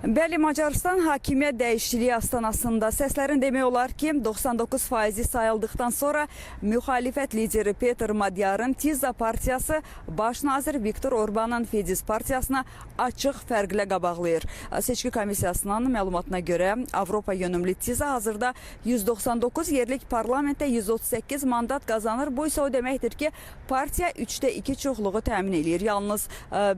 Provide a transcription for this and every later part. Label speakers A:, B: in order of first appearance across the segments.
A: Bəli, Macarıstan hakimiyyət dəyişikliyi astanasında səslərin demək olar ki, 99% sayıldıqdan sonra müxalifət lideri Peter Magyarın Tiza partiyası baş nazir Viktor Orbanın Fidesz partiyasına açıq fərqlə qabaqlayır. Seçki komissiyasının məlumatına görə Avropa yönümlü Tiza hazırda 199 yerlik parlamentdə 138 mandat qazanır. Bu isə o deməkdir ki, partiya 3də 2 çoxluğu təmin edir. Yalnız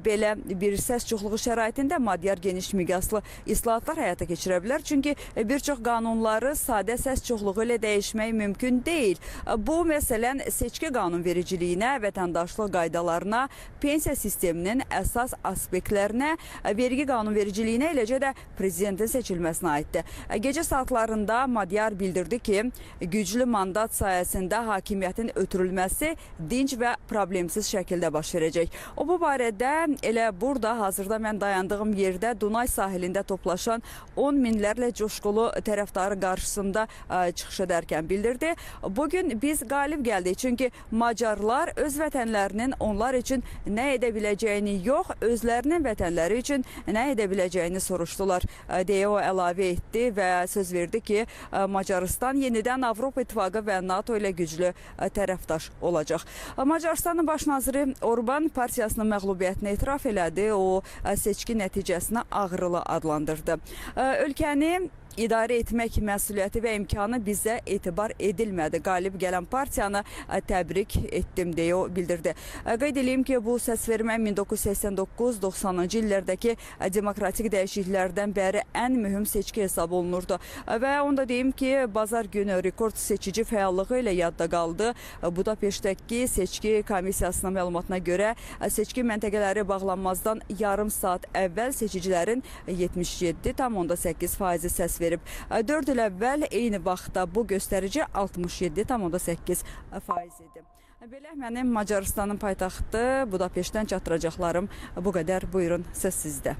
A: belə bir səs çoxluğu şəraitində Magyar geniş miqyaslı islahatlar həyata keçirə bilər. Çünki bir çox qanunları sadə səs çoxluğu ilə dəyişmək mümkün deyil. Bu, məsələn, seçki qanunvericiliyinə, vətəndaşlıq qaydalarına, pensiya sisteminin əsas aspektlərinə, vergi qanunvericiliyinə, eləcə də prezidentin seçilməsinə aiddir. Gecə saatlarında Magyar bildirdi ki, güclü mandat sayəsində hakimiyyətin ötürülməsi dinc və problemsiz şəkildə baş verəcək. O, bu barədə elə burada, hazırda mən dayandığım yerdə Dunay sahilində toplaşan 10 minlərlə coşqulu tərəfdarı qarşısında çıxış edərkən bildirdi. Bugün biz qalib gəldik. Çünki Macarlar öz vətənlərinin onlar üçün nə edə biləcəyini yox, özlərinin vətənləri üçün nə edə biləcəyini soruşdular, deyə o əlavə etdi və söz verdi ki, Macarıstan yenidən Avropa İttifaqı və NATO ilə güclü tərəfdaş olacaq. Macarıstanın baş naziri Orban partiyasının məğlubiyyətini etiraf elədi. O, seçki nəticəsini ağrılı adlandırdı. Ölkəni idarə etmək məsuliyyəti və imkanı bizə etibar edilmədi. Qalib gələn partiyanı təbrik etdim, deyə o bildirdi. Qeyd edeyim ki, bu səsvermə 1989-90-cı illərdəki demokratik dəyişikliklərdən bəri ən mühüm seçki hesab olunurdu. Və onu da deyim ki, bazar günü rekord seçici fəallığı ilə yadda qaldı. Budapeştdəki seçki komissiyasının məlumatına görə seçki məntəqələri bağlanmazdan yarım saat əvvəl seçicilərin 77,8% səs verib. 4 il əvvəl eyni vaxtda bu göstərici 67,8% idi. Belə, mənim Macarıstanın paytaxtı Budapeştdən çatdıracaqlarım bu qədər. Buyurun, söz sizdə.